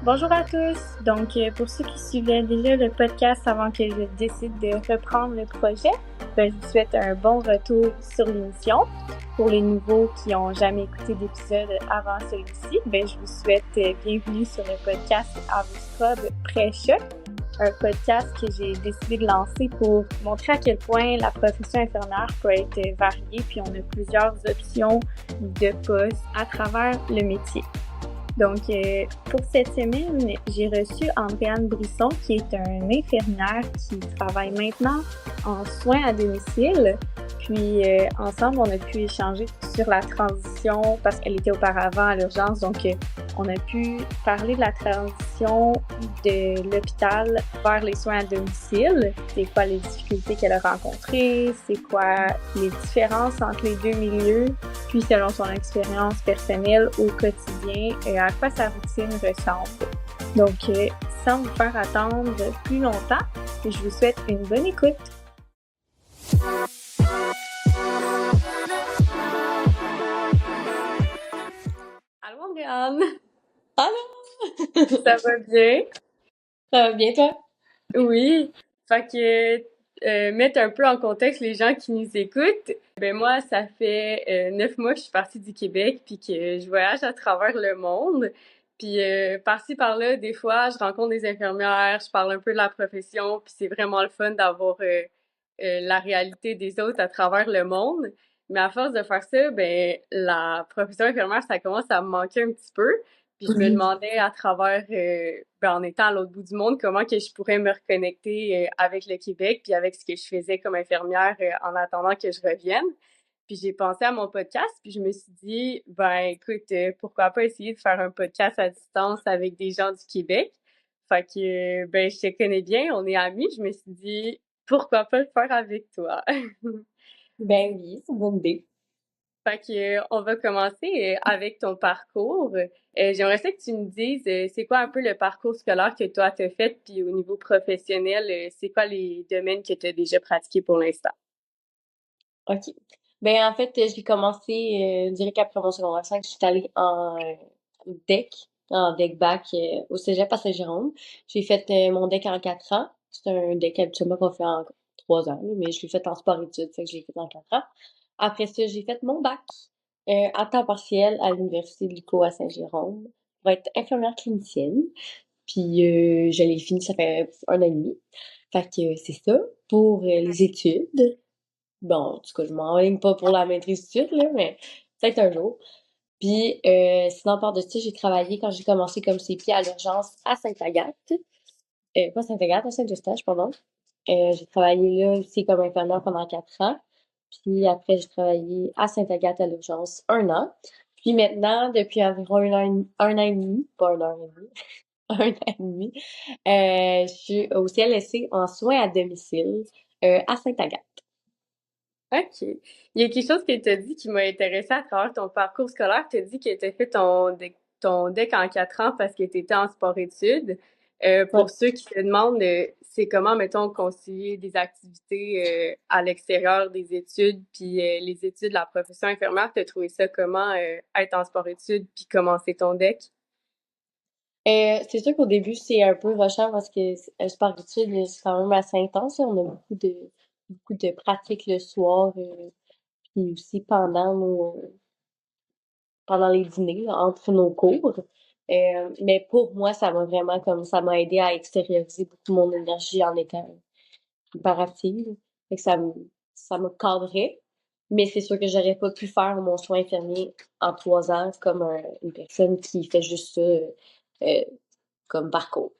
Bonjour à tous. Pour ceux qui suivaient déjà le podcast avant que je décide de reprendre le projet, je vous souhaite un bon retour sur l'émission. Pour les nouveaux qui n'ont jamais écouté d'épisode avant celui-ci, je vous souhaite bienvenue sur le podcast À vos scrubs pré-choc, un podcast que j'ai décidé de lancer pour montrer à quel point la profession infirmière peut être variée, puis on a plusieurs options de postes à travers le métier. Pour cette semaine, j'ai reçu Andréane Brisson, qui est une infirmière qui travaille maintenant en soins à domicile. Puis, ensemble, on a pu échanger sur la transition parce qu'elle était auparavant à l'urgence. On a pu parler de la transition de l'hôpital vers les soins à domicile. C'est quoi les difficultés qu'elle a rencontrées? C'est quoi les différences entre les deux milieux? Puis, selon son expérience personnelle au quotidien, à quoi sa routine ressemble. Sans vous faire attendre plus longtemps, je vous souhaite une bonne écoute. Allô, Andréane! Allô! Ça va bien? Ça va bien, toi? Oui. Mettre un peu en contexte les gens qui nous écoutent. Moi, ça fait 9 mois que je suis partie du Québec puis que je voyage à travers le monde. Puis par-ci par-là, des fois, je rencontre des infirmières, je parle un peu de la profession, puis c'est vraiment le fun d'avoir la réalité des autres à travers le monde. Mais à force de faire ça, la profession infirmière, ça commence à me manquer un petit peu. Puis je me demandais à travers, en étant à l'autre bout du monde, comment que je pourrais me reconnecter avec le Québec, puis avec ce que je faisais comme infirmière en attendant que je revienne. Puis j'ai pensé à mon podcast, puis je me suis dit, écoute, pourquoi pas essayer de faire un podcast à distance avec des gens du Québec. Je te connais bien, on est amis. Je me suis dit, pourquoi pas le faire avec toi? Ben oui, c'est une bonne idée. On va commencer avec ton parcours. J'aimerais ça que tu me dises, c'est quoi un peu le parcours scolaire que toi t'as fait, puis au niveau professionnel, c'est quoi les domaines que tu as déjà pratiqués pour l'instant? OK. En fait, j'ai commencé direct après mon secondaire 5, je suis allée en DEC bac au cégep à Saint-Jérôme. J'ai fait mon DEC en 4 ans. C'est un DEC habituellement qu'on fait en 3 ans, là, mais je l'ai fait en sport-études, fait que je l'ai fait en 4 ans. Après ça, j'ai fait mon bac à temps partiel à l'Université de l'UQAM à Saint-Jérôme pour être infirmière clinicienne. Puis je l'ai fini, ça fait 1 an et demi. Fait que c'est ça. Pour les études, bon, en tout cas, je m'enligne pas pour la maîtrise tout de suite, là, mais peut-être un jour. Puis sinon, à part de ça, j'ai travaillé quand j'ai commencé comme CP à l'urgence à Sainte-Agathe. Pas Sainte-Agathe, à Saint-Eustache, pardon. J'ai travaillé là aussi comme infirmière pendant 4 ans. Puis après, j'ai travaillé à Sainte-Agathe à l'urgence 1 an. Puis maintenant, depuis environ un an et demi, pas un an et demi, un an et demi, je suis au CLSC en soins à domicile à Sainte-Agathe. OK. Il y a quelque chose que tu as dit qui m'a intéressée à travers ton parcours scolaire. Tu as dit que tu as fait ton DEC en 4 ans parce que tu étais en sport-études. Ouais. Pour ceux qui se demandent, c'est comment, mettons, concilier des activités à l'extérieur des études puis les études de la profession infirmière. Tu as trouvé ça comment, être en sport-études puis commencer ton DEC? C'est sûr qu'au début, c'est un peu rushant parce que sport-études, c'est quand même assez intense, là. On a beaucoup de pratiques le soir, puis aussi pendant les dîners, là, entre nos cours. Mais pour moi, ça m'a vraiment ça m'a aidé à extérioriser beaucoup mon énergie en étant hyperactive. Fait que ça me cadrait. Mais c'est sûr que j'aurais pas pu faire mon soin infirmier en 3 ans comme une personne qui fait juste ça euh, comme parcours.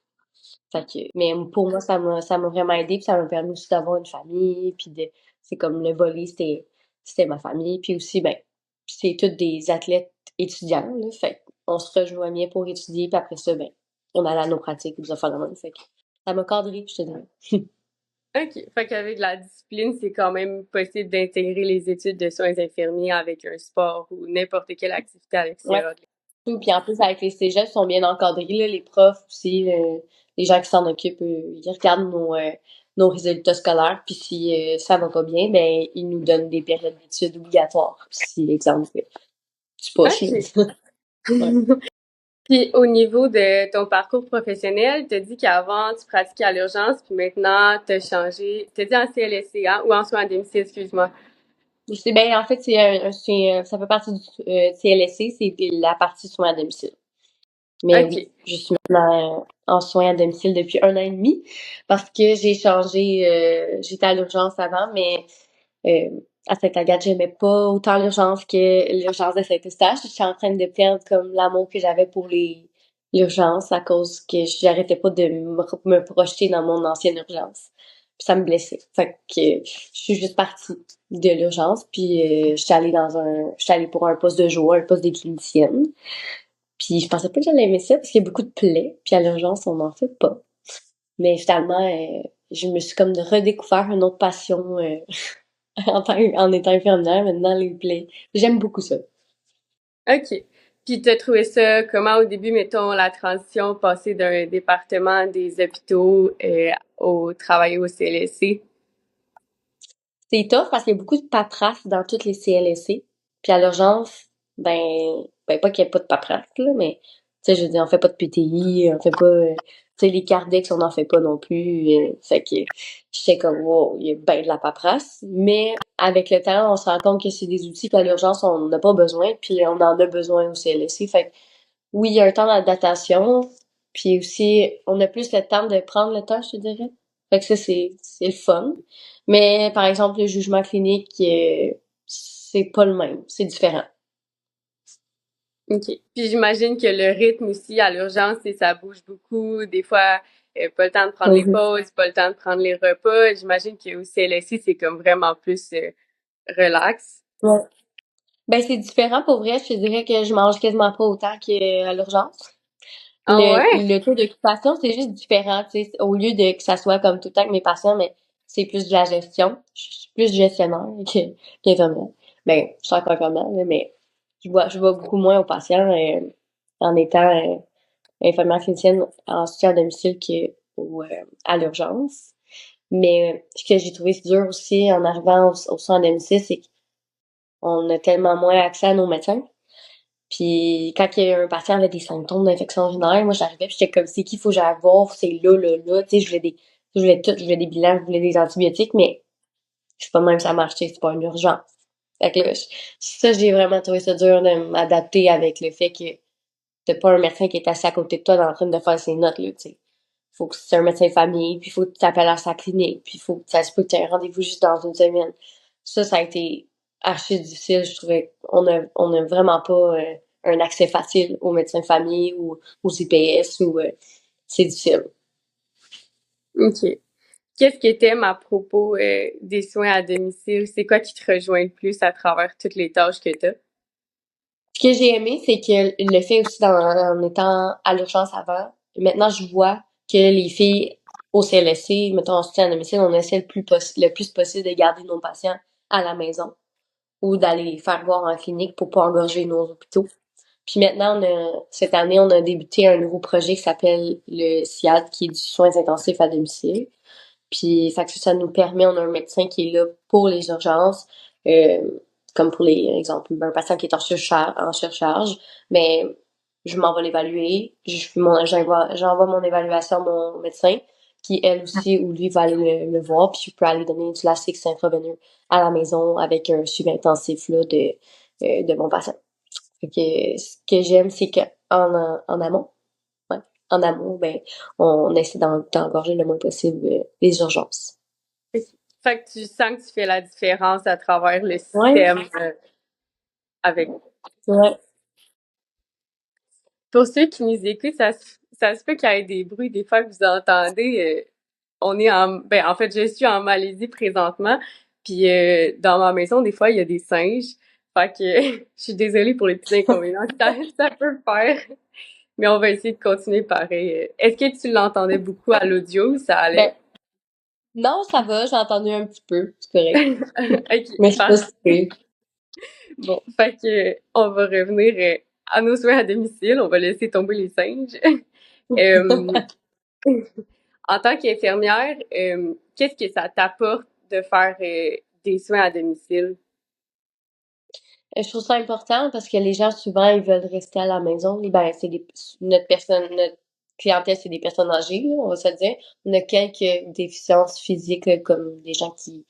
Mais pour moi, ça m'a vraiment aidé, puis ça m'a permis aussi d'avoir une famille, puis c'est comme le volley, c'était ma famille, puis aussi, c'est tous des athlètes étudiants, là, fait on se rejoignait pour étudier, puis après ça, on allait à nos pratiques, nous affaires de même, fait que ça m'a cadré, je te dirais. OK. Fait qu'avec la discipline, c'est quand même possible d'intégrer les études de soins infirmiers avec un sport ou n'importe quelle activité à Ouais. l'extérieur. Tout, puis en plus, avec les cégeps, ils sont bien encadrés, là, les profs aussi, les gens qui s'en occupent, ils regardent nos résultats scolaires, puis si ça va pas bien, ils nous donnent des périodes d'études obligatoires. Si, exemple, tu poches, là. OK. Ouais. Puis au niveau de ton parcours professionnel, tu as dit qu'avant, tu pratiquais à l'urgence, puis maintenant, tu as changé. Tu as dit en CLSC, hein, ou en soins à domicile, excuse-moi. Je sais bien, en fait, ça fait partie du CLSC, c'est la partie soins à domicile. Mais oui, OK. je suis maintenant en soins à domicile depuis 1 an et demi parce que j'ai changé, j'étais à l'urgence avant, mais euh, à Sainte-Agathe, j'aimais pas autant l'urgence que l'urgence de Saint-Eustache. J'étais en train de perdre comme l'amour que j'avais pour l'urgence à cause que j'arrêtais pas de me projeter dans mon ancienne urgence. Puis ça me blessait. Fait que je suis juste partie de l'urgence, puis j'étais allée pour un poste de jour, un poste de clinicienne. Puis je pensais pas que j'allais aimer ça parce qu'il y a beaucoup de plaies, puis à l'urgence, on n'en fait pas. Mais finalement, je me suis comme redécouvert une autre passion en étant infirmière, maintenant les plaies. J'aime beaucoup ça. OK. Puis tu as trouvé ça comment au début, mettons, la transition, passer d'un département des hôpitaux au travail au CLSC? C'est tough parce qu'il y a beaucoup de paperasse dans toutes les CLSC. Puis à l'urgence, ben pas qu'il n'y ait pas de paperasse, là, mais tu sais, je veux dire, on fait pas de PTI, on fait pas, tu sais, les Cardex, on n'en fait pas non plus. Fait que j'étais comme, wow, il y a ben de la paperasse. Mais avec le temps, on se rend compte que c'est des outils qu'à l'urgence, on n'a pas besoin, puis on en a besoin au CLSC. Fait que oui, il y a un temps d'adaptation, puis aussi, on a plus le temps de prendre le temps, je te dirais. Fait que ça, c'est le fun. Mais, par exemple, le jugement clinique, c'est pas le même. C'est différent. OK. Puis j'imagine que le rythme aussi à l'urgence, ça bouge beaucoup. Des fois, pas le temps de prendre les Mhm. pauses, pas le temps de prendre les repas. J'imagine qu'au CLSC, c'est comme vraiment plus relax. Ouais. Ben, c'est différent pour vrai. Je te dirais que je mange quasiment pas autant qu'à l'urgence. Ah ouais? Le taux d'occupation, c'est juste différent, tu sais. Au lieu de que ça soit comme tout le temps avec mes patients, mais c'est plus de la gestion. Je suis plus gestionnaire qu'infirmière. Ben, je suis encore infirmière, là, mais je vois beaucoup moins aux patients en étant infirmière clinicienne en soutien à domicile à l'urgence. Mais ce que j'ai trouvé dur aussi en arrivant au soin à domicile, c'est qu'on a tellement moins accès à nos médecins. Puis quand il y a un patient avait des symptômes d'infection urinaire, moi j'arrivais puis j'étais comme c'est qui faut que j'aille voir, c'est là, tu sais, je voulais des bilans, je voulais des antibiotiques, mais c'est pas de même que ça marche, tu sais, c'est pas une urgence. Fait que là, ça, j'ai vraiment trouvé ça dur de m'adapter avec le fait que t'as pas un médecin qui est assis à côté de toi en train de faire ses notes, là, tu sais. Faut que c'est un médecin de famille, puis faut que tu t'appelles à sa clinique, puis faut que ça se peut que tu aies un rendez-vous juste dans une semaine. Ça a été archi difficile, je trouvais. On a vraiment pas un accès facile aux médecins de famille ou aux IPS ou c'est difficile. OK. Qu'est-ce que t'aimes à propos des soins à domicile? C'est quoi qui te rejoint le plus à travers toutes les tâches que t'as? Ce que j'ai aimé, c'est que le fait aussi en étant à l'urgence avant, maintenant je vois que les filles au CLSC, mettons en soutien à domicile, on essaie le plus possible de garder nos patients à la maison ou d'aller les faire voir en clinique pour pas engorger nos hôpitaux. Puis maintenant, cette année, on a débuté un nouveau projet qui s'appelle le SIAD, qui est du soins intensifs à domicile. Puis, fait que ça nous permet, on a un médecin qui est là pour les urgences, comme pour les, exemple, un patient qui est en surcharge, mais je m'en vais l'évaluer, j'envoie mon évaluation à mon médecin, qui elle aussi, ou lui va aller me voir, puis je peux aller donner du Lasix intraveineux à la maison avec un suivi intensif là, de mon patient. Fait que ce que j'aime, c'est que en amont, ouais, en amont, ben, on essaie d'engorger le moins possible les urgences. Fait que tu sens que tu fais la différence à travers le Ouais, système avec. ouais. Pour ceux qui nous écoutent, ça se peut qu'il y ait des bruits des fois que vous entendez. On est en fait, je suis en Malaisie présentement, puis dans ma maison, des fois, il y a des singes. Fait que je suis désolée pour les petits inconvénients que ça peut faire, mais on va essayer de continuer pareil. Est-ce que tu l'entendais beaucoup à l'audio ou ça allait? Ben, non, ça va, j'ai entendu un petit peu, c'est correct. Ok, Mais je sais pas parfait. si c'est... Bon, fait que on va revenir à nos soins à domicile. On va laisser tomber les singes. Euh, En tant qu'infirmière, qu'est-ce que ça t'apporte de faire des soins à domicile? Je trouve ça important parce que les gens, souvent, ils veulent rester à la maison. Et ben, notre clientèle, c'est des personnes âgées, là, on va se le dire. On a quelques déficiences physiques, là, comme des gens qui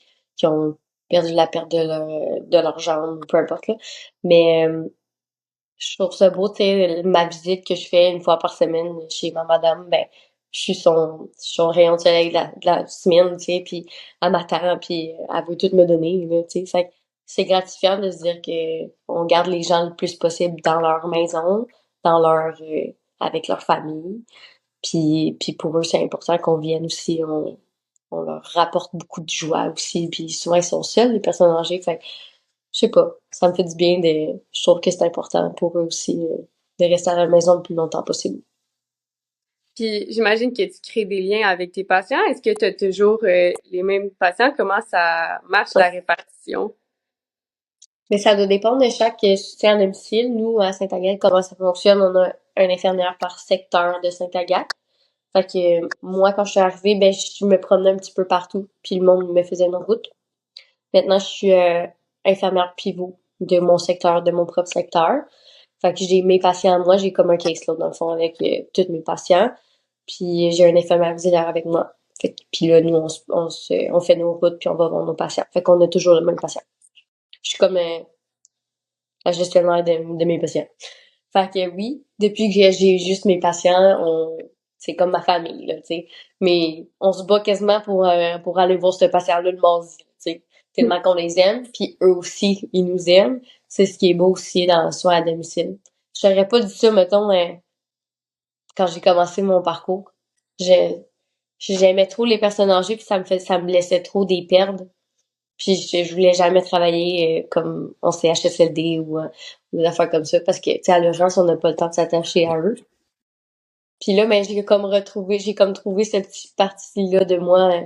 ont perdu la perte de leur jambe, peu importe, là. Mais, je trouve ça beau, tu sais, ma visite que je fais une fois par semaine chez ma madame, ben, je suis son rayon de soleil de la semaine, tu sais, puis elle m'attend, puis elle veut tout me donner, là, tu sais. Fait que c'est gratifiant de se dire que on garde les gens le plus possible dans leur maison, dans avec leur famille. Puis pour eux, c'est important qu'on vienne aussi, on leur rapporte beaucoup de joie aussi, puis souvent ils sont seuls, les personnes âgées, fait que je sais pas, ça me fait du bien je trouve que c'est important pour eux aussi de rester à la maison le plus longtemps possible. Puis j'imagine que tu crées des liens avec tes patients. Est-ce que tu as toujours les mêmes patients? Comment ça marche la répartition? Mais ça doit dépendre de chaque soutien à domicile. Nous, à Sainte-Agathe, comment ça fonctionne? On a un infirmière par secteur de Sainte-Agathe. Fait que moi, quand je suis arrivée, ben je me promenais un petit peu partout, puis le monde me faisait une route. Maintenant, je suis infirmière pivot de mon secteur, de mon propre secteur. Fait que j'ai mes patients, moi, j'ai comme un caseload dans le fond avec tous mes patients. Puis j'ai un infirmière auxiliaire avec moi. Fait que, puis là, nous, on fait nos routes, puis on va voir nos patients. Fait qu'on a toujours le même patient. Je suis comme la gestionnaire de mes patients. Fait que oui, depuis que j'ai juste mes patients, c'est comme ma famille, là, tu sais. Mais on se bat quasiment pour aller voir ce patient-là le mardi, tu sais. Tellement qu'on les aime, puis eux aussi, ils nous aiment. C'est ce qui est beau aussi dans le soin à domicile. Je t'aurais pas dit ça, mettons, quand j'ai commencé mon parcours. Je, J'aimais trop les personnes âgées, puis ça me laissait trop des perdre. Puis je voulais jamais travailler comme en CHSLD ou des affaires comme ça parce que tu sais à l'urgence on n'a pas le temps de s'attacher à eux. Puis là ben j'ai comme trouvé cette petite partie-là de moi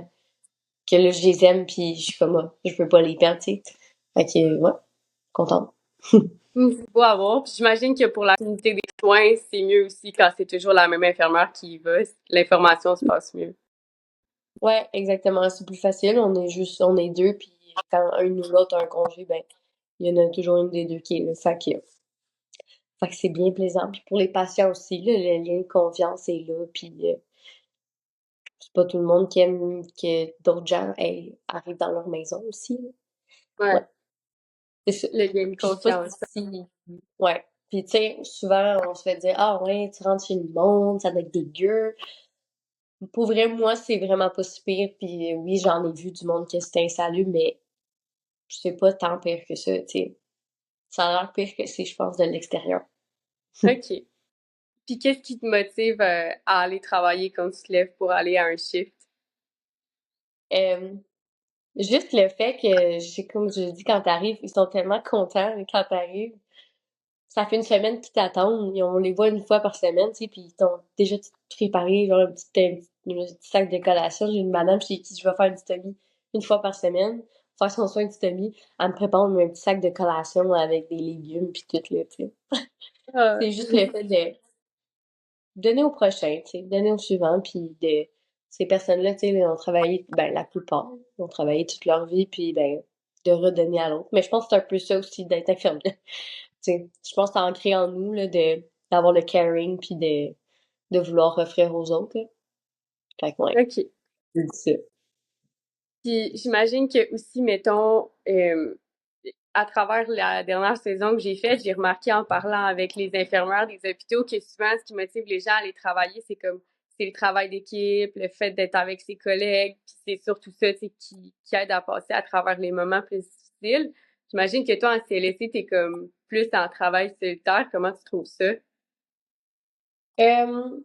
que là je les aime puis je suis comme ah, je veux pas les perdre, tu sais. Fait que ouais, contente. C'est beau à voir. Puis j'imagine que pour la continuité des soins, c'est mieux aussi quand c'est toujours la même infirmière qui y va. L'information se passe mieux. Ouais, exactement, c'est plus facile, on est deux puis quand un ou l'autre a un congé, ben il y en a toujours une des deux qui est là. Fait que c'est bien plaisant. Puis pour les patients aussi, là, le lien de confiance est là. Puis c'est pas tout le monde qui aime que d'autres gens arrivent dans leur maison aussi, là. Ouais, Ouais, c'est ça. le lien de Puis je sais pas confiance. si... Ouais. Puis tu sais, souvent on se fait dire «Ah ouais, tu rentres chez le monde, ça doit être dégueu». Pour vrai, moi, c'est vraiment pas si pire. Puis oui, j'en ai vu du monde qui c'était insalubre, mais c'est pas tant pire que ça, tu sais. Ça a l'air pire que c'est, je pense, de l'extérieur. OK. Puis qu'est-ce qui te motive à aller travailler quand tu te lèves pour aller à un shift? Euh, Juste le fait que, comme je dis, quand t'arrives, ils sont tellement contents quand t'arrives. Ça fait une semaine qu'ils t'attendent, et on les voit une fois par semaine, tu sais, puis ils t'ont déjà tout préparé, genre un petit sac de collation. J'ai une madame chez qui je vais faire une stomie une fois par semaine, faire son soin de stomie. Elle me prépare un petit sac de collation avec des légumes puis tout, là, tu sais. Ah, C'est juste le fait de donner au prochain, tu sais, donner au suivant, puis de ces personnes-là, tu sais, ont travaillé, ben la plupart, ont travaillé toute leur vie, puis ben de redonner à l'autre. Mais je pense que c'est un peu ça aussi d'être infirmière. Tu sais, je pense que c'est ancré en nous là, d'avoir le caring puis de vouloir offrir aux autres. Là. Fait que ouais, OK. c'est ça. Puis j'imagine que aussi, mettons, à travers la dernière saison que j'ai faite, j'ai remarqué en parlant avec les infirmières des hôpitaux que souvent, ce qui motive les gens à aller travailler, c'est le travail d'équipe, le fait d'être avec ses collègues, puis c'est surtout ça, tu sais, qui aide à passer à travers les moments plus difficiles. J'imagine que toi, en CLSC, t'es comme plus en travail solitaire. Comment tu trouves ça? Euh,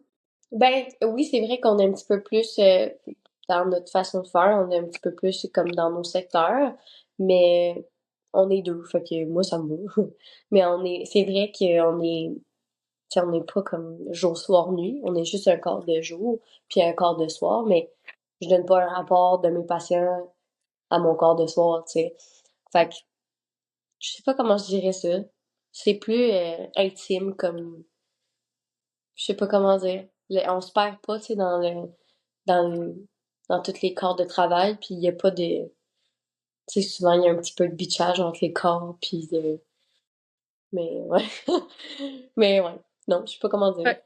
ben oui, c'est vrai qu'on est un petit peu plus dans notre façon de faire, on est un petit peu plus comme dans nos secteurs, mais on est deux, fait que moi ça me va. Mais c'est vrai qu'on est, tu sais, on n'est pas comme jour, soir, nuit, on est juste un quart de jour, puis un quart de soir, mais je donne pas un rapport de mes patients à mon quart de soir, tu sais. Fait que je sais pas comment je dirais ça. C'est plus intime comme je sais pas comment dire. On se perd pas, tu sais, dans le dans tous les corps de travail, puis il y a pas de tu sais souvent il y a un petit peu de bitchage entre les corps puis Mais ouais. Mais ouais. Non, je sais pas comment dire. Ouais.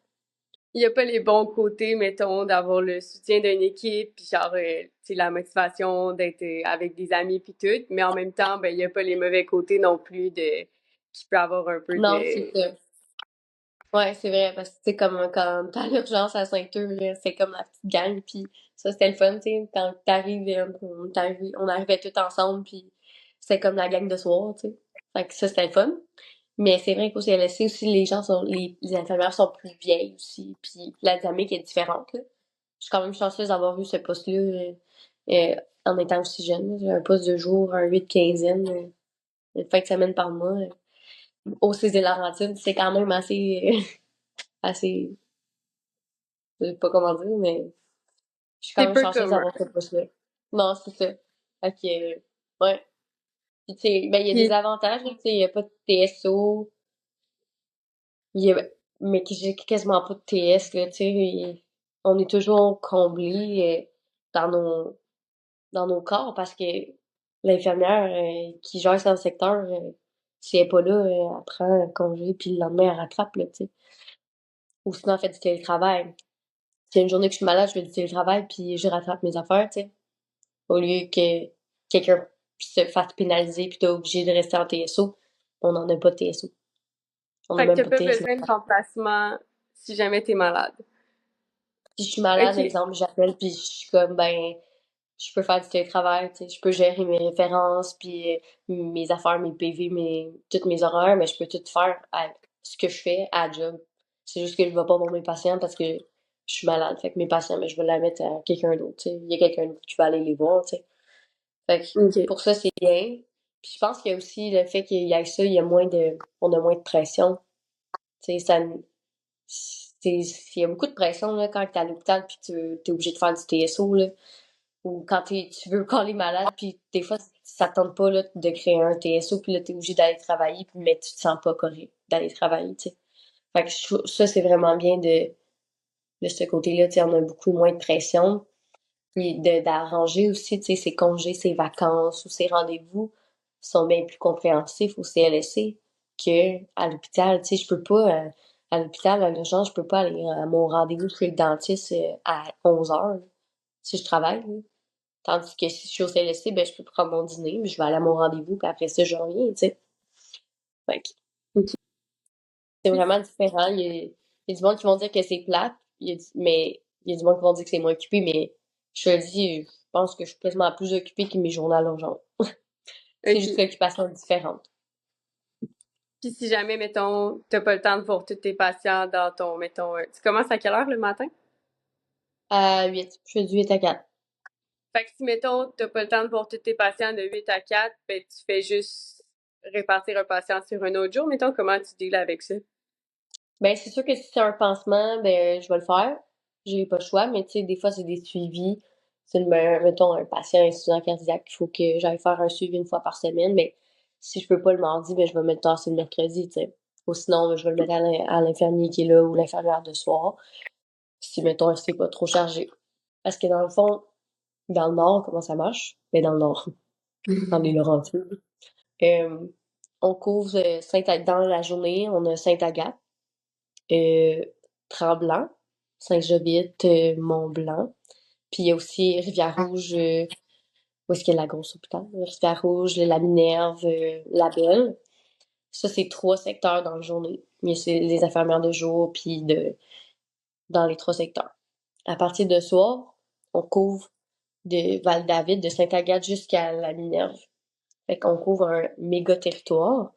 Il y a pas les bons côtés, mettons, d'avoir le soutien d'une équipe, puis genre, tu sais, la motivation d'être avec des amis puis tout, mais en même temps, ben, il y a pas les mauvais côtés non plus de qui peut avoir un peu Non, c'est de... ça. Ouais, c'est vrai, parce que tu sais, comme quand t'as l'urgence à Saint-Eustache, là, c'est comme la petite gang, puis ça, c'était le fun, tu sais, quand t'arrives, on arrivait tous ensemble, puis c'était comme la gang de soir, tu sais. Fait que ça, c'était le fun. Mais c'est vrai qu'au CLSC aussi, les infirmières sont plus vieilles aussi, puis la dynamique est différente, là. Je suis quand même chanceuse d'avoir eu ce poste-là, en étant aussi jeune. J'ai un poste de jour, un 8 quinzaine, une fin de semaine par mois. Au César-Laurentide, c'est quand même assez, assez, je sais pas comment dire, mais je suis quand C'est même peu chanceuse commun. d'avoir ce poste-là. Non, c'est ça. Fait que, ouais. Puis, tu sais, ben, il y a des Puis, avantages, là, tu sais, il y a pas de TSO, il y a, mais que j'ai quasiment pas de TS, là, tu sais, on est toujours comblés, dans dans nos corps parce que l'infirmière, qui gère son secteur, si elle est pas là, elle prend un congé puis le lendemain, elle rattrape, là, tu sais. Ou sinon, elle fait du télétravail. S'il y a une journée que je suis malade, je fais du télétravail puis je rattrape mes affaires, tu sais. Au lieu que quelqu'un se fasse pénaliser puis t'es obligé de rester en TSO. On n'en a pas de TSO. On n'a fait que même t'as pas de pas TSO. besoin de remplacement si jamais t'es malade. Si je suis malade, OK. exemple, j'appelle puis je suis comme, ben, je peux faire du télétravail, tu sais, je peux gérer mes références, puis mes affaires, mes PV, toutes mes horaires, mais je peux tout faire ce que je fais à job. C'est juste que je vais pas voir mes patients parce que je suis malade. Fait que mes patients, mais je vais la mettre à quelqu'un d'autre, tu sais. Il y a quelqu'un d'autre qui va aller les voir, tu sais. Fait que OK. pour ça, c'est bien. Puis je pense qu'il y a aussi le fait qu'il y ait ça, on a moins de pression. Tu sais, il y a beaucoup de pression, là, quand t'es à l'hôpital puis tu t'es obligé de faire du TSO, là. Ou quand tu veux caler malade, puis des fois, ça te tente pas là, de créer un TSO, puis là, t'es obligé d'aller travailler, puis mais tu te sens pas correct d'aller travailler, tu sais. Fait que ça, c'est vraiment bien de ce côté-là, tu sais, on a beaucoup moins de pression. Puis d'arranger aussi, tu sais, ses congés, ses vacances ou ses rendez-vous sont bien plus compréhensifs au CLSC que à l'hôpital. Tu sais, je peux pas, à l'hôpital, à l'urgence, je peux pas aller à mon rendez-vous chez le dentiste à 11 heures si je travaille, là. Tandis que si je suis au CLSC, ben, je peux prendre mon dîner, mais je vais aller à mon rendez-vous, puis après ça, je reviens, tu sais. Fait que OK. c'est vraiment différent. Il y a du monde qui vont dire que c'est plate, mais il y a du monde qui vont dire que c'est moins occupé, mais je te le dis, je pense que je suis quasiment plus occupée que mes journées à l'urgence. C'est juste OK. l'occupation est différente. Puis si jamais, mettons, t'as pas le temps de voir tous tes patients dans ton, mettons, tu commences à quelle heure le matin? À 8, je fais du 8 à 4. Fait que si, mettons, t'as pas le temps de voir tous tes patients de 8 à 4, ben, tu fais juste répartir un patient sur un autre jour. Mettons, comment tu deals avec ça? Ben, c'est sûr que si c'est un pansement, ben, je vais le faire. J'ai pas le choix, mais tu sais, des fois, c'est des suivis. Mettons, un patient insuffisant cardiaque, il faut que j'aille faire un suivi une fois par semaine, mais si je peux pas le mardi, ben, je vais me le tasser le mercredi, tu sais. Ou sinon, ben, je vais le mettre à l'infirmier qui est là ou l'infirmière de soir, si, mettons, c'est pas trop chargé. Parce que dans le fond, dans le Nord, comment ça marche? Ben, dans le Nord, dans les Laurentides. Euh, on couvre dans la journée, on a Sainte-Agathe, euh, Tremblant, Saint-Jovite, Mont-Blanc. Puis il y a aussi Rivière-Rouge, où est-ce qu'il y a la grosse hôpital? Rivière-Rouge, la Minerve, la Belle. Ça, c'est 3 secteurs dans la journée. Mais c'est les infirmières de jour, puis dans les 3 secteurs. À partir de soir, on couvre de Val-David, de Sainte-Agathe jusqu'à la Minerve. Fait qu'on couvre un méga territoire.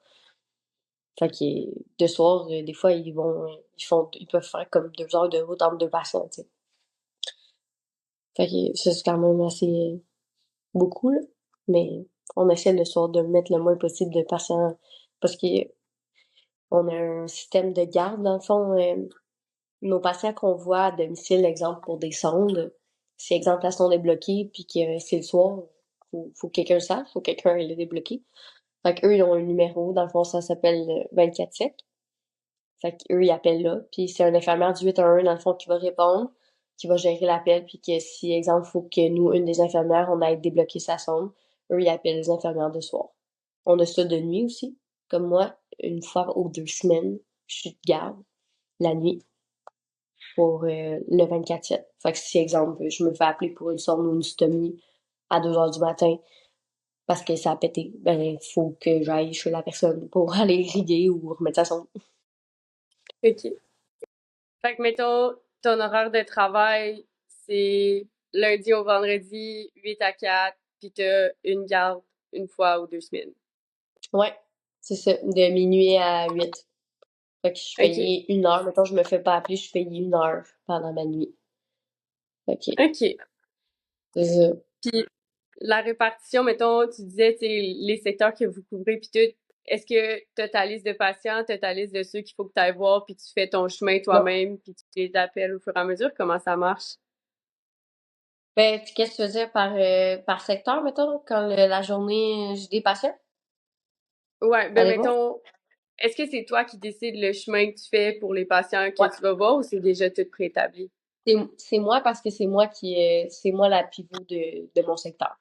Fait que de soir, des fois, ils peuvent faire comme 2 heures de route entre deux patients, tu sais. Fait que ça, c'est quand même assez beaucoup, là. Mais on essaie le soir de mettre le moins possible de patients parce qu'on a un système de garde, dans le fond. Nos patients qu'on voit à domicile, exemple, pour des sondes, si, exemple, la sonde est bloquée puis que c'est le soir, faut que quelqu'un le sache, faut que quelqu'un le débloqué. Fait qu'eux, ils ont un numéro, dans le fond, ça s'appelle 24/7. Fait qu'eux, ils appellent là. Puis c'est un infirmière du 811, dans le fond, qui va répondre, qui va gérer l'appel, puis que si, exemple, faut que nous, une des infirmières, on aille débloquer sa sonde, eux, ils appellent les infirmières de soir. On a ça de nuit aussi. Comme moi, une fois aux 2 semaines, je suis de garde la nuit pour le 24/7. Fait que si, exemple, je me fais appeler pour une somnolostomie à 2 heures du matin parce que ça a pété, ben, il faut que j'aille chez la personne pour aller riguer ou remettre ça son. OK. Fait que, mettons, ton horaire de travail, c'est lundi au vendredi, 8 à 4, puis t'as une garde une fois ou 2 semaines. Ouais, c'est ça, de minuit à 8. Fait que je suis OK. payée 1 heure. Mettons, je me fais pas appeler, je suis payée 1 heure pendant ma nuit. OK, OK. c'est ça. Puis la répartition, mettons, tu disais, tu sais, les secteurs que vous couvrez, puis tout, est-ce que tu as ta liste de patients, tu as ta liste de ceux qu'il faut que tu ailles voir, puis tu fais ton chemin Non. toi-même, puis tu les appelles au fur et à mesure? Comment ça marche? Ben, qu'est-ce que tu faisais par secteur, mettons, quand la journée, j'ai des patients? Ouais, ben Allez voir? mettons, est-ce que c'est toi qui décides le chemin que tu fais pour les patients que Ouais. tu vas voir ou c'est déjà tout préétabli? C'est moi parce que c'est moi la pivot de mon secteur.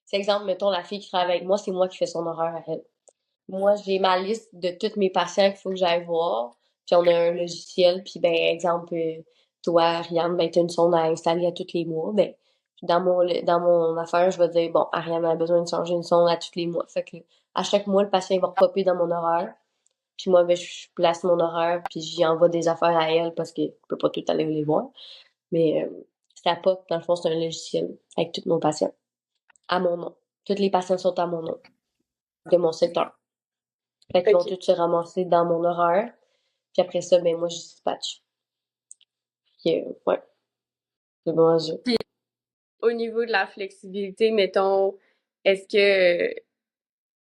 C'est exemple, mettons, la fille qui travaille avec moi, c'est moi qui fais son horaire à elle. Moi, j'ai ma liste de tous mes patients qu'il faut que j'aille voir. Puis on a un logiciel. Puis, ben, exemple, toi, Ariane, ben, t'as une sonde à installer à tous les mois. Ben, dans mon affaire, je vais dire, bon, Ariane a besoin de changer une sonde à tous les mois. Fait que, à chaque mois, le patient il va repopper dans mon horaire. Puis moi, ben, je place mon horaire, puis j'y envoie des affaires à elle parce que je peux pas tout aller les voir. Mais ça pop, dans le fond, c'est un logiciel avec tous nos patients. À mon nom. Tous les patients sont à mon nom, de mon secteur. Fait qu'ils vont OK. tous se ramasser dans mon horaire. Puis après ça, ben moi, je dispatch. Puis, ouais, c'est bon à jeu. Puis au niveau de la flexibilité, mettons, est-ce que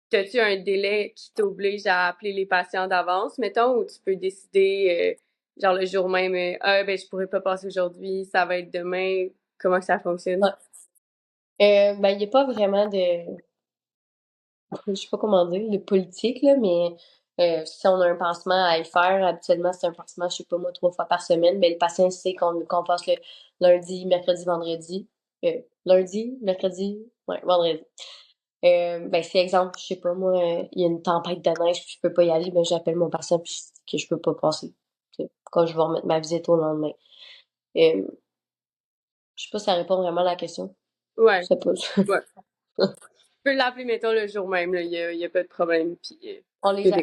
t'as-tu un délai qui t'oblige à appeler les patients d'avance, mettons, ou tu peux décider, genre le jour même, ah, ben, je pourrais pas passer aujourd'hui, ça va être demain. Comment que ça fonctionne? Ouais. Ben, il n'y a pas vraiment de, je sais pas comment dire, de politique, là, mais si on a un pansement à y faire, habituellement, c'est un pansement, je sais pas moi, 3 fois par semaine, ben, le patient sait qu'on passe le lundi, mercredi, vendredi. Lundi, mercredi, ouais, vendredi. Ben, si exemple, je sais pas moi, il y a une tempête de neige puis je peux pas y aller, ben j'appelle mon patient puis je dis que je peux pas passer. Quand je vais remettre ma visite au lendemain. Euh, je sais pas si ça répond vraiment à la question. Je Ouais, sais pas. ouais. Tu peux l'appeler, mettons, le jour même, là, y a pas de problème, puis c'est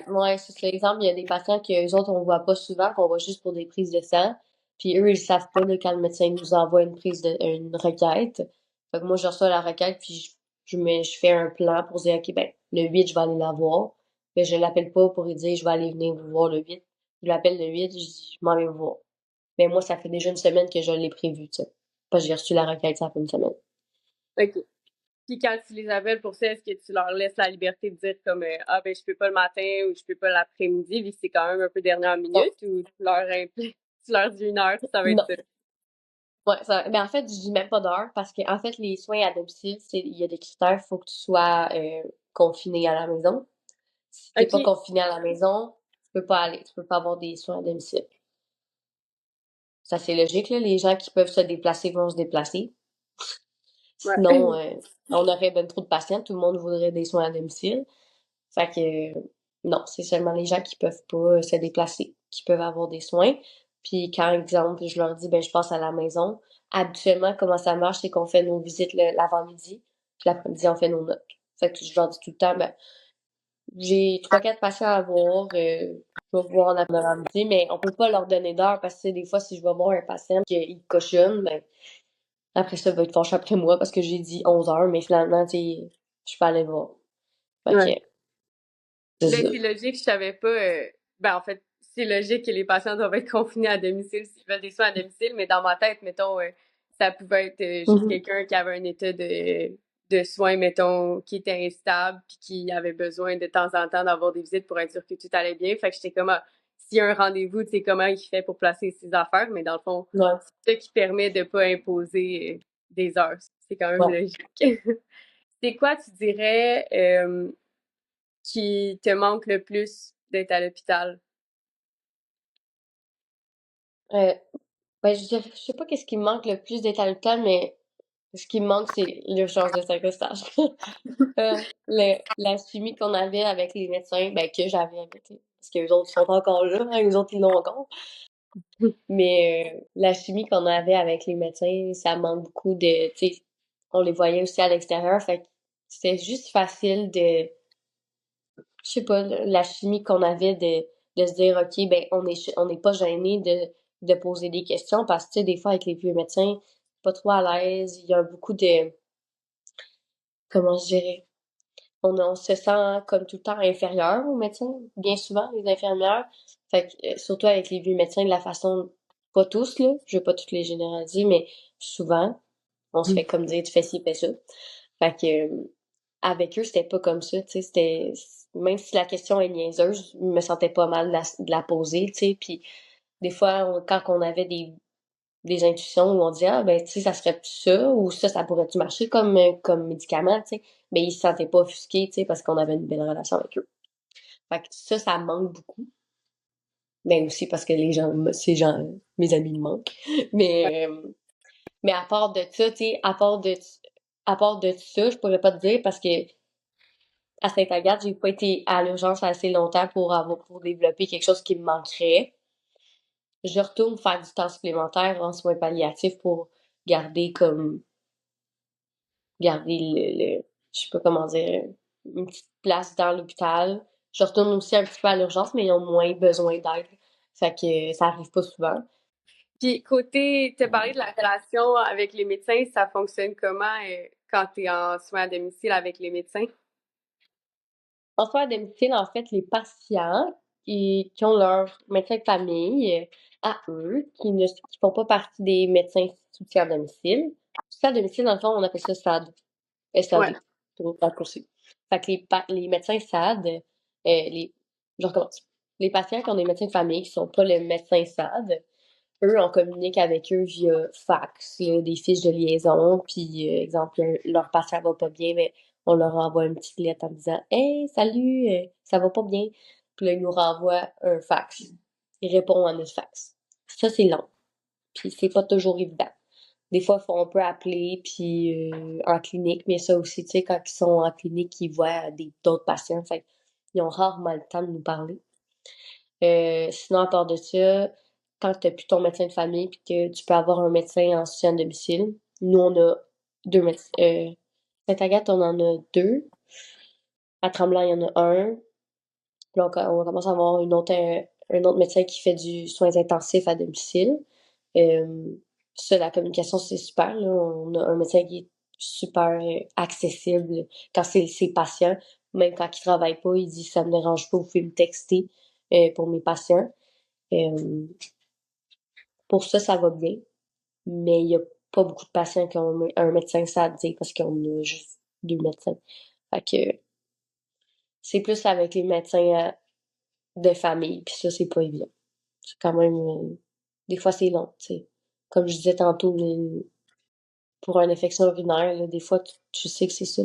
Ouais, c'est l'exemple, il y a des patients que eux autres, on voit pas souvent, qu'on voit juste pour des prises de sang. Puis eux, ils savent pas, là, quand le médecin nous envoie une requête. Fait que moi, je reçois la requête, puis je fais un plan pour dire, OK, ben, le 8 je vais aller la voir. Mais je l'appelle pas pour lui dire, je vais aller venir vous voir le 8. Je l'appelle le 8 je dis, je m'en vais vous voir. Mais moi, ça fait déjà une semaine que je l'ai prévu, tu sais. Parce que j'ai reçu la requête, ça fait une semaine. OK. Puis quand tu les appelles pour ça, est-ce que tu leur laisses la liberté de dire comme ah ben je peux pas le matin ou je peux pas l'après-midi, vu que c'est quand même un peu dernière Non, minute, ou tu leur dis 1 heure, ça va être non. ça. Ouais, ben en fait, je dis même pas d'heure parce que en fait, les soins à domicile, il y a des critères, il faut que tu sois confiné à la maison. Si t'es pas OK. confiné à la maison, tu peux pas aller, tu peux pas avoir des soins à domicile. Ça, c'est logique, là. Les gens qui peuvent se déplacer vont se déplacer. Ouais. Sinon, on aurait ben trop de patients, tout le monde voudrait des soins à domicile. Fait que non, c'est seulement les gens qui peuvent pas se déplacer, qui peuvent avoir des soins. Puis quand, exemple, je leur dis ben je passe à la maison, habituellement comment ça marche, c'est qu'on fait nos visites l'avant-midi, puis l'après-midi on fait nos notes. Fait que je leur dis tout le temps ben j'ai 3 4 patients à voir, je vais voir en avant-midi, mais on peut pas leur donner d'heure parce que des fois si je vais voir un patient qu'il cochonne, ben après ça il va être fâché après moi parce que j'ai dit 11 heures, mais finalement tu sais je peux aller le voir. Fait Ouais. que c'est Ben, ça. c'est logique, je savais pas. Ben, en fait, c'est logique que les patients doivent être confinés à domicile s'ils veulent des soins à domicile, mais dans ma tête, mettons, ça pouvait être juste Mhm. quelqu'un qui avait un état de soins, mettons, qui était instable, puis qui avait besoin de temps en temps d'avoir des visites pour être sûr que tout allait bien. Fait que j'étais comme, ah, s'il y a un rendez-vous, tu sais, comment il fait pour placer ses affaires, mais dans le fond, Ouais, c'est ça qui permet de pas imposer des heures. C'est quand même ouais. logique. C'est quoi, tu dirais, qui te manque le plus d'être à l'hôpital? Euh, ben, je sais pas qu'est-ce qui me manque le plus d'être à l'hôpital, mais ce qui me manque, c'est l'urgence de Saint-Eustache. La chimie qu'on avait avec les médecins, ben, que j'avais avec les parce qu'eux autres sont encore là, hein, eux autres, ils l'ont encore. Mais la chimie qu'on avait avec les médecins, ça manque beaucoup de, tu sais, on les voyait aussi à l'extérieur, fait que c'était juste facile de, je sais pas, la chimie qu'on avait de se dire, OK, ben, on n'est pas gêné de poser des questions parce que, tu sais, des fois, avec les vieux médecins, pas trop à l'aise, il y a beaucoup de, comment je dirais, on se sent comme tout le temps inférieur aux médecins, bien souvent, les infirmières. Fait que, surtout avec les vieux médecins, de la façon, pas tous, là, je veux pas toutes les généraliser, mais souvent, on se fait comme dire, tu fais ci, fais ça. Fait que, avec eux, c'était pas comme ça, tu sais, même si la question est niaiseuse, je me sentais pas mal de la poser, tu sais, puis des fois, quand on avait des intuitions où on dit, ah, ben, tu sais, ça serait ça, ou ça pourrait-tu marcher comme médicament, tu sais, ben, ils se sentaient pas offusqués, tu sais, parce qu'on avait une belle relation avec eux. Fait que ça manque beaucoup. Ben, aussi parce que mes amis me manquent. Mais, mais à part de ça, tu sais, à part de ça, je pourrais pas te dire parce que à Sainte-Agathe, j'ai pas été à l'urgence assez longtemps pour développer quelque chose qui me manquerait. Je retourne faire du temps supplémentaire en soins palliatifs pour garder comme garder je sais pas comment dire, une petite place dans l'hôpital. Je retourne aussi un petit peu à l'urgence, mais ils ont moins besoin d'aide. Fait que ça arrive pas souvent. Puis côté, t'as parlé de la relation avec les médecins, ça fonctionne comment quand t'es en soins à domicile avec les médecins? En soins à domicile, en fait, les patients qui ont leur médecin de famille à eux, qui font pas partie des médecins soutien à domicile. Soutien à domicile, dans le fond, on appelle ça SAD. Ouais. SAD, pour raccourci. Fait que les médecins SAD, je recommence. Les patients qui ont des médecins de famille qui sont pas le médecin SAD, eux, on communique avec eux via fax, là, des fiches de liaison, puis exemple, leur patient va pas bien, mais on leur envoie une petite lettre en disant Hey, salut, ça va pas bien. Puis là, ils nous renvoient un fax. Ils répondent à notre fax. Ça, c'est long. Puis c'est pas toujours évident. Des fois, on peut appeler puis en clinique, mais ça aussi, tu sais, quand ils sont en clinique, ils voient d'autres patients. Fait ils ont rarement le temps de nous parler. Sinon, à part de ça, quand tu n'as plus ton médecin de famille puis que tu peux avoir un médecin en soutien à domicile, nous, on a deux médecins. Sainte-Agathe, on en a deux. À Tremblant, il y en a un. Puis là, on commence à avoir un autre médecin qui fait du soins intensifs à domicile. Ça, la communication, c'est super, là. On a un médecin qui est super accessible quand c'est ses patients. Même quand il travaille pas, il dit ça me dérange pas, vous pouvez me texter pour mes patients. Euh, pour ça, ça va bien. Mais il y a pas beaucoup de patients qui ont un médecin SAD, parce qu'on a juste deux médecins. Fait que c'est plus avec les médecins de famille, puis ça, c'est pas évident. C'est quand même... des fois, c'est long, tu sais. Comme je disais tantôt, pour une infection urinaire, là, des fois, tu sais que c'est ça.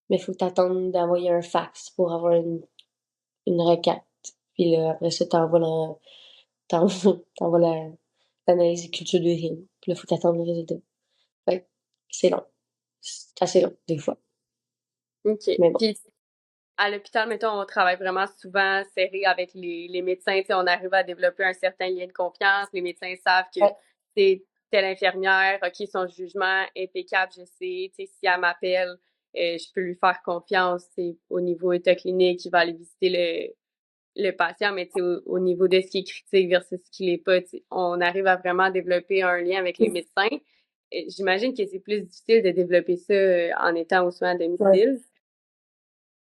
Mais il faut t'attendre d'envoyer un fax pour avoir une requête. Puis là, après ça, t'envoies l'analyse de culture d'urine. Puis là, faut t'attendre le résultat. Fait que c'est long. C'est assez long, des fois. OK. Mais bon. Puis à l'hôpital, mettons, on travaille vraiment souvent serré avec les médecins. Tu sais, on arrive à développer un certain lien de confiance. Les médecins savent que Ouais. c'est telle infirmière, OK, son jugement est impeccable, je sais. Tu sais, si elle m'appelle, je peux lui faire confiance. C'est au niveau état clinique, il va aller visiter le patient, mais tu sais, au niveau de ce qui est critique versus ce qui l'est pas, tu sais, on arrive à vraiment développer un lien avec les médecins. J'imagine que c'est plus difficile de développer ça en étant au soin à Ouais. domicile.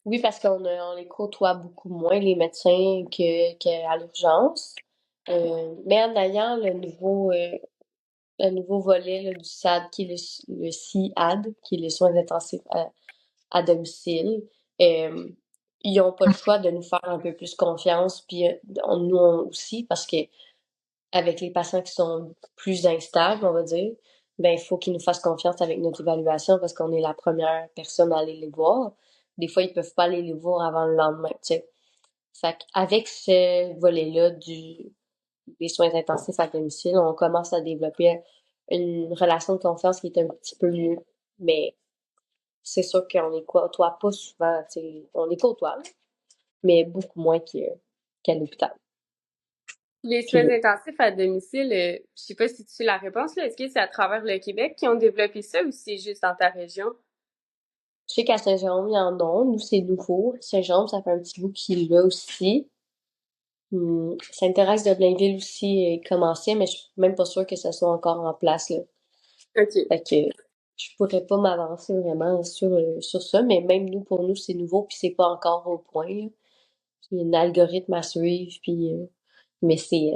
Oui, parce on les côtoie beaucoup moins, les médecins, qu'à l'urgence. Mais en ayant le nouveau volet là, du SAD, qui est le CIAD, qui est les soins intensifs à domicile, euh, ils n'ont pas le choix de nous faire un peu plus confiance, puis aussi, parce que avec les patients qui sont plus instables, on va dire, ben, il faut qu'ils nous fassent confiance avec notre évaluation parce qu'on est la première personne à aller les voir. Des fois, ils peuvent pas aller les voir avant le lendemain, tu sais. Fait qu'avec ce volet-là des soins intensifs à domicile, on commence à développer une relation de confiance qui est un petit peu mieux. Mais c'est sûr qu'on les côtoie pas souvent, tu sais. On les côtoie, mais beaucoup moins qu'à l'hôpital. Les soins Puis, intensifs à domicile, je sais pas si tu sais la réponse, là. Est-ce que c'est à travers le Québec qui ont développé ça ou c'est juste dans ta région? je sais qu'à Saint-Jérôme, il y en a. Nous, c'est nouveau. Saint-Jérôme, ça fait un petit bout qu'il l'a aussi. Saint-Thérèse de Blainville aussi est commencé, mais je suis même pas sûre que ça soit encore en place, là. OK. Fait que je pourrais pas m'avancer vraiment sur ça, mais même nous, pour nous, c'est nouveau, puis c'est pas encore au point, là. Il y a un algorithme à suivre, puis mais c'est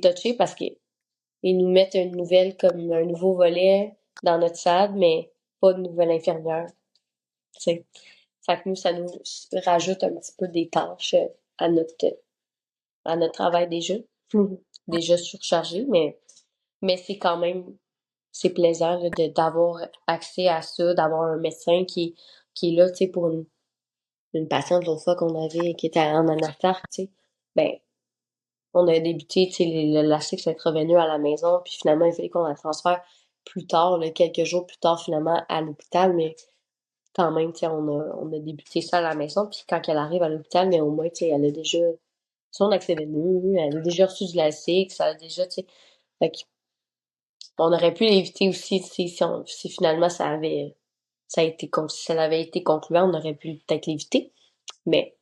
touché parce que ils nous mettent une nouvelle comme un nouveau volet dans notre salle, mais pas de nouvelle infirmière. Tu sais. Fait que nous, ça nous rajoute un petit peu des tâches à notre travail déjà. Déjà surchargé, mais c'est quand même c'est plaisant là, d'avoir accès à ça, d'avoir un médecin qui est là, tu sais, pour une patiente l'autre fois qu'on avait qui était en anaptare, tu sais. Ben, on a débuté, tu sais, le laxatif intraveineux à la maison, puis finalement, il fallait qu'on la transfère plus tard, là, quelques jours plus tard, finalement, à l'hôpital, mais quand même, tu sais, on a débuté ça à la maison, puis quand elle arrive à l'hôpital, mais au moins, tu sais, elle a déjà son accès veineux, elle a déjà reçu du Lasix, ça a déjà, tu sais, fait on aurait pu l'éviter aussi, tu sais, si finalement si ça avait été concluant, on aurait pu peut-être l'éviter, mais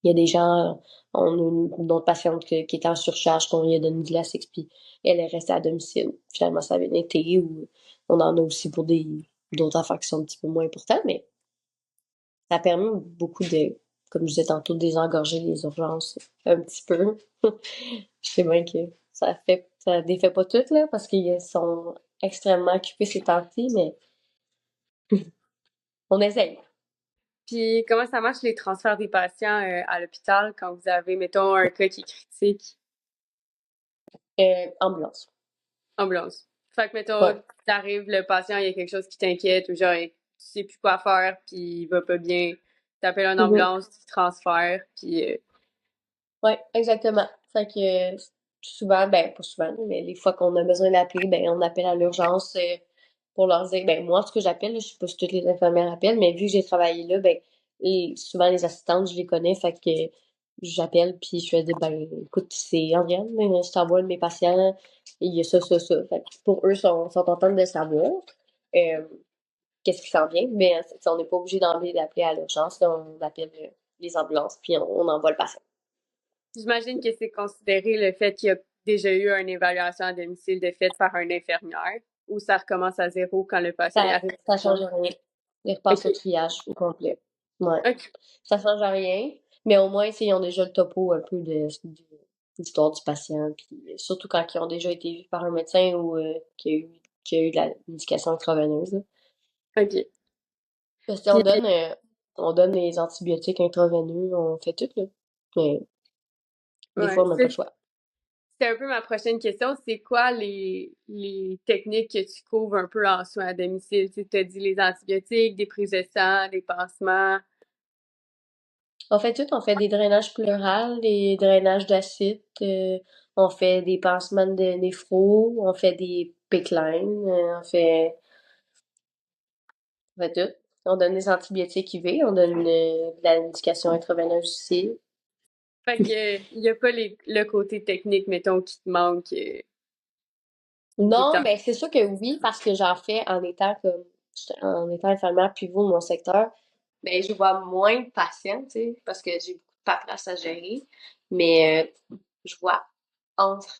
il y a des gens, on a une autre patiente qui était en surcharge, qu'on lui a donné de la Lasix, puis elle est restée à domicile. Finalement, ça avait été, ou on en a aussi pour d'autres affaires qui sont un petit peu moins importantes, mais ça permet beaucoup comme je disais tantôt, de désengorger les urgences un petit peu. Je sais bien que ça défait pas tout, là, parce qu'ils sont extrêmement occupés ces temps-ci, mais on essaye. Puis comment ça marche les transferts des patients à l'hôpital quand vous avez, mettons, un cas qui est critique? Ambulance. Ambulance. Fait que, Ouais. mettons, t'arrives, le patient, il y a quelque chose qui t'inquiète ou genre, tu sais plus quoi faire, puis il va pas bien. T'appelles une Mhm. ambulance, tu transfères, puis Ouais, exactement. Fait que souvent, ben pas souvent, mais les fois qu'on a besoin d'appeler, ben on appelle à l'urgence pour leur dire, ben moi, ce que j'appelle, je sais pas si toutes les infirmières appellent, mais vu que j'ai travaillé là, ben souvent les assistantes, je les connais, fait que j'appelle puis je fais dire, ben écoute, c'est Andréane, je t'envoie de mes patients, il y a ça, ça, ça. Fait que pour eux, sont contents de le savoir. Euh, Qu'est-ce qui s'en vient? Mais on n'est pas obligé d'appeler à l'urgence, là, on appelle les ambulances, puis on envoie le patient. j'imagine que c'est considéré le fait qu'il y a déjà eu une évaluation à domicile de fait par un infirmière ou ça recommence à zéro quand le patient Ça, arrive. ça change rien. Ils repassent au OK. triage au complet. Ouais. OK. Ça change rien, mais au moins, ils ont déjà le topo un peu d'histoire du patient, puis surtout quand ils ont déjà été vus par un médecin ou qu'il y a eu de la médication intraveineuse, là. OK. Parce qu'on Puis, donne les antibiotiques intraveineux, on fait tout, là. Mais des ouais, fois, on n'a pas le choix. c'est un peu ma prochaine question. C'est quoi les techniques que tu couvres un peu en soins à domicile? Tu t'as dit les antibiotiques, des prises de sang, des pansements. On fait tout, on fait des drainages pleurales, des drainages d'acide, on fait des pansements de néphro, on fait des picklines, on fait tout. On donne des antibiotiques IV, on donne de la médication intraveineuse aussi. Fait que il y a pas le côté technique, mettons, qui te manque tout le Non, temps. ben c'est sûr que oui, parce que j'en fais en étant infirmière pivot de mon secteur, ben je vois moins de patients, tu sais, parce que j'ai beaucoup de paperasse à gérer, mais je vois entre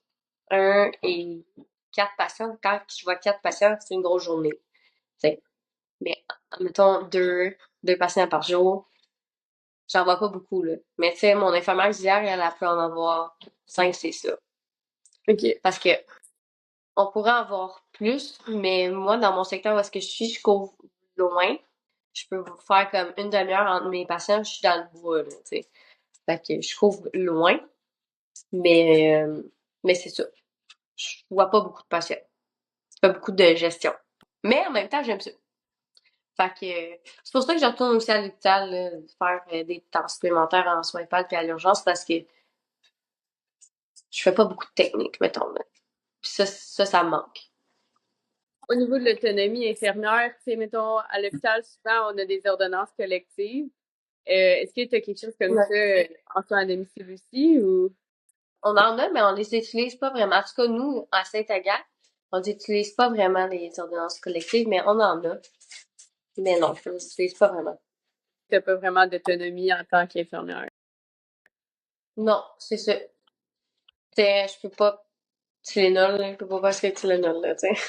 un et quatre patients. Quand je vois quatre patients, c'est une grosse journée, tu sais. Mais mettons deux patients par jour, j'en vois pas beaucoup, là. Mais tu sais, mon infirmière d'hier, elle a pu en avoir cinq, c'est ça. OK. Parce que on pourrait en avoir plus, mais moi, dans mon secteur où est-ce que je couvre loin. Je peux vous faire comme une demi-heure entre mes patients, je suis dans le bois, là, tu sais. Fait que je couvre loin, mais c'est ça. Je vois pas beaucoup de patients. Pas beaucoup de gestion. Mais en même temps, j'aime ça. Fait que c'est pour ça que je retourne aussi à l'hôpital, là, faire des temps supplémentaires en soins pal puis à l'urgence parce que je fais pas beaucoup de techniques, mettons, là. Puis ça me manque. Au niveau de l'autonomie infirmière, tu sais, mettons, à l'hôpital, souvent, on a des ordonnances collectives. Est-ce que tu as quelque chose comme ça en soins à domicile aussi ou? On en a, mais on les utilise pas vraiment. En tout cas, nous, à Saint-Agathe, on n'utilise pas vraiment les ordonnances collectives, mais on en a. Mais non, on les utilise pas vraiment. T'as pas vraiment d'autonomie en tant qu'infirmière? Non, c'est ça. Je peux pas Tylenol, là, je peux pas passer Tylenol, là, tu sais.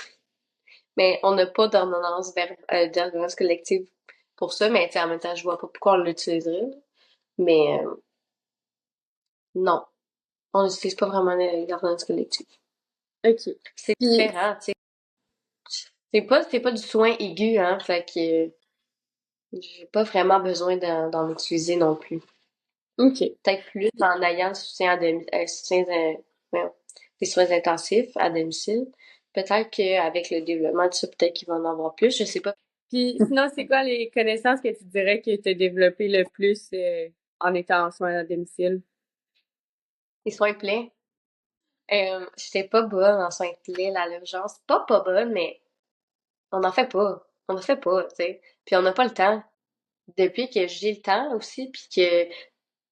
Mais on n'a pas d'ordonnance collective pour ça, mais tu sais, en même temps, je vois pas pourquoi on l'utiliserait. Là. Mais non, on n'utilise pas vraiment l'ordonnance collective. OK. C'est Puis, différent, tu sais. C'est pas du soin aigu, hein, fait que j'ai pas vraiment besoin d'en utiliser non plus. OK. Peut-être plus en ayant le voyons, des soins intensifs à domicile. Peut-être qu'avec le développement de ça, peut-être qu'il va en avoir plus, je sais pas. Puis, sinon, c'est quoi les connaissances que tu dirais que tu as développées le plus en étant en soins à domicile? Les soins pleins. J'étais pas bonne en soins pleins à l'urgence. Pas bonne, mais on n'en fait pas. On n'en fait pas, tu sais. Puis on n'a pas le temps. Depuis que j'ai le temps aussi, puis que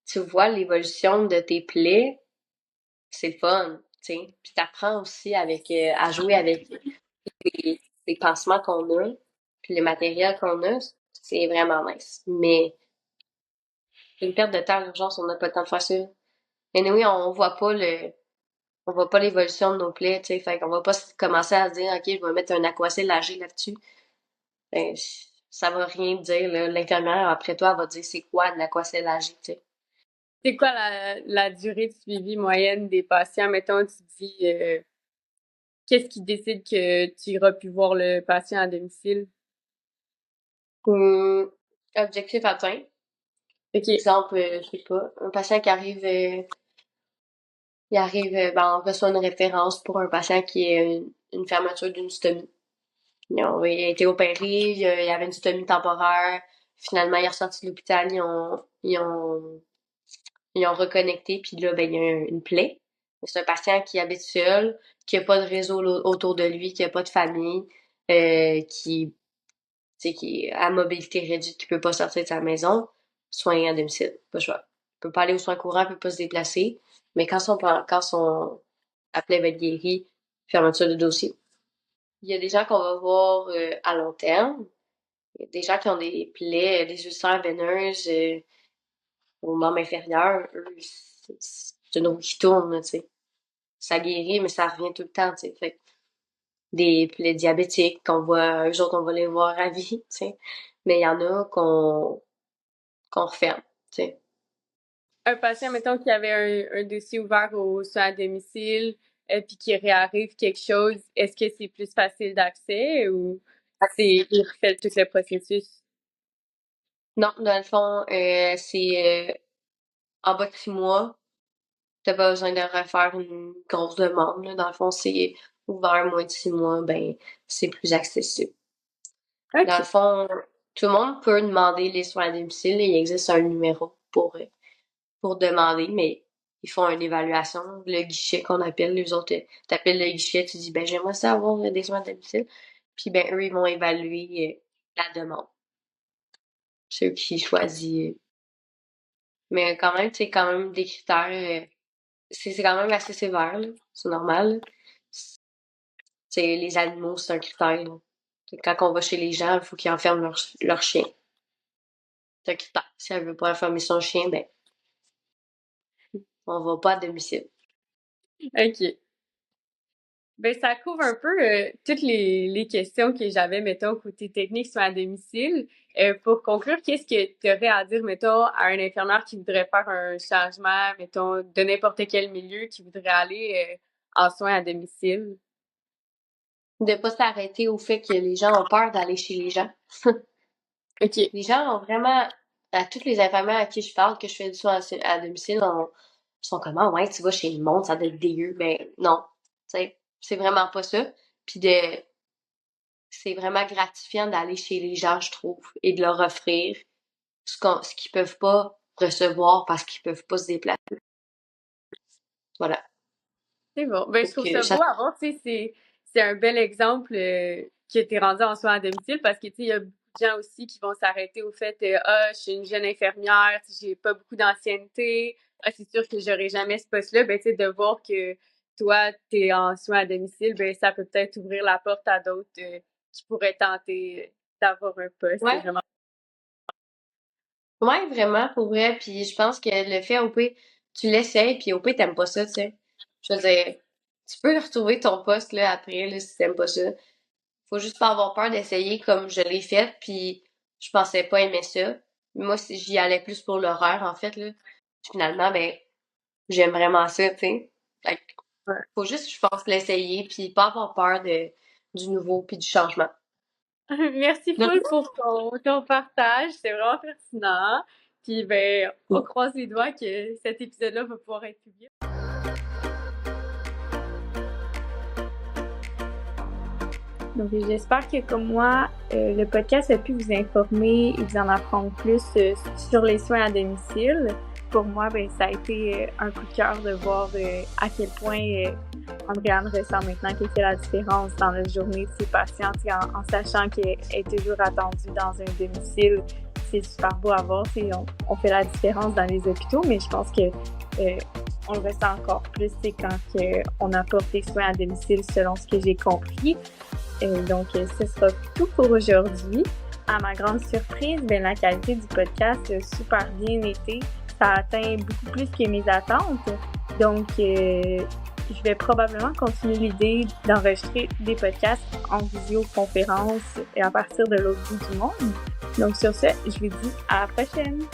tu vois l'évolution de tes plaies, c'est le fun, tu sais. Puis t'apprends aussi à jouer avec les pansements qu'on a, puis le matériel qu'on a, c'est vraiment nice. Mais c'est une perte de temps à l'urgence, on n'a pas le temps de faire ça. Mais oui, on voit pas l'évolution de nos plaies, tu sais. Fait qu'on va pas commencer à se dire, OK, je vais mettre un aquacel âgé là-dessus. Ben, ça va rien dire, là. L'infirmière, après toi, elle va dire c'est quoi un aquacel âgé, tu sais. C'est quoi la durée de suivi moyenne des patients? Mettons, tu dis, qu'est-ce qui décide que tu iras plus voir le patient à domicile? Hum, objectif atteint. OK. Exemple, je sais pas, un patient qui arrive, ben, on reçoit une référence pour un patient qui est une fermeture d'une stomie. Il a été opéré, il y avait une stomie temporaire. Finalement, il est ressorti de l'hôpital, ils ont reconnecté, puis là, ben, il y a une plaie. C'est un patient qui habite seul, qui a pas de réseau autour de lui, qui a pas de famille, qui, tu sais, qui est à mobilité réduite, qui peut pas sortir de sa maison, soigné à domicile. Pas le choix. Il peut pas aller aux soins courants, il peut pas se déplacer. Mais quand son appelé va être guéri, fermeture de dossier. Il y a des gens qu'on va voir à long terme. Il y a des gens qui ont des plaies, des ulcères veineuses au membre inférieur. Eux, c'est une roue qui tourne, tu sais. Ça guérit, mais ça revient tout le temps, tu sais. Fait que des plaies diabétiques eux autres, on va les voir à vie, tu sais. Mais il y en a qu'on referme, tu sais. Un patient, mettons, qui avait un dossier ouvert au soins à domicile, puis qui réarrive quelque chose, est-ce que c'est plus facile d'accès ou il refait tout le processus? Non, dans le fond, c'est en bas de 6 mois, t'as pas besoin de refaire une grosse demande, là. Dans le fond, c'est ouvert moins de 6 mois, ben, c'est plus accessible. Dans le OK. fond, tout le monde peut demander les soins à domicile et il existe un numéro pour demander, mais ils font une évaluation, le guichet qu'on appelle, les autres, t'appelles le guichet, tu dis, ben, j'aimerais ça avoir des soins à domicile. Puis, ben, eux, ils vont évaluer la demande. C'est eux qui choisissent. Mais quand même, c'est quand même des critères, c'est quand même assez sévère, là. C'est normal, là. Les animaux, c'est un critère, là. Quand on va chez les gens, il faut qu'ils enferment leur chien. C'est un critère. Si elle veut pas enfermer son chien, ben, on va pas à domicile. OK. Ben, ça couvre un peu toutes les questions que j'avais, mettons, côté technique sur à domicile. Pour conclure, qu'est-ce que tu aurais à dire, mettons, à un infirmière qui voudrait faire un changement, mettons, de n'importe quel milieu, qui voudrait aller en soins à domicile? De pas s'arrêter au fait que les gens ont peur d'aller chez les gens. OK. Les gens ont vraiment, à toutes les infirmières à qui je parle, que je fais du soin à domicile, sont comme, ah ouais, tu vas chez le monde, ça doit être dégueu. Ben, non. Tu sais, c'est vraiment pas ça. Puis c'est vraiment gratifiant d'aller chez les gens, je trouve, et de leur offrir ce qu'ils peuvent pas recevoir parce qu'ils peuvent pas se déplacer. Voilà. C'est bon. Ben, je Donc, trouve ça beau à voir, tu sais, c'est un bel exemple que t'es rendu en soins à domicile parce que, tu sais, il y a beaucoup gens aussi qui vont s'arrêter au fait je suis une jeune infirmière, j'ai pas beaucoup d'ancienneté, c'est sûr que j'aurai jamais ce poste-là. Ben, tu sais, de voir que toi, t'es en soins à domicile, ben, ça peut peut-être ouvrir la porte à d'autres qui pourraient tenter d'avoir un poste. Ouais. Vraiment. Ouais, vraiment, pour vrai. Puis je pense que le fait, au pire, tu l'essayes, puis au pire, t'aimes pas ça, tu sais. Je veux dire, tu peux retrouver ton poste, là, après, là, si t'aimes pas ça. Faut juste pas avoir peur d'essayer comme je l'ai fait, puis je pensais pas aimer ça. Moi, j'y allais plus pour l'horreur, en fait, là. Finalement, ben, j'aime vraiment ça, tu sais. Fait que, faut juste, je pense, l'essayer, puis pas avoir peur du nouveau, puis du changement. Merci full pour ton partage, c'est vraiment pertinent. Puis ben, on croise les doigts que cet épisode-là va pouvoir être publié. Donc, j'espère que, comme moi, le podcast a pu vous informer et vous en apprendre plus sur les soins à domicile. Pour moi, ben, ça a été un coup de cœur de voir à quel point Andréane ressent maintenant qu'elle fait la différence dans la journée de ses patients, en sachant qu'elle est toujours attendue dans un domicile. C'est super beau à voir. On fait la différence dans les hôpitaux, mais je pense que on le ressent encore plus quand on apporte des soins à domicile, selon ce que j'ai compris. Donc, ce sera tout pour aujourd'hui. À ma grande surprise, ben, la qualité du podcast a super bien été. Ça a atteint beaucoup plus que mes attentes. Donc, je vais probablement continuer l'idée d'enregistrer des podcasts en visioconférence et à partir de l'autre bout du monde. Donc, sur ce, je vous dis à la prochaine!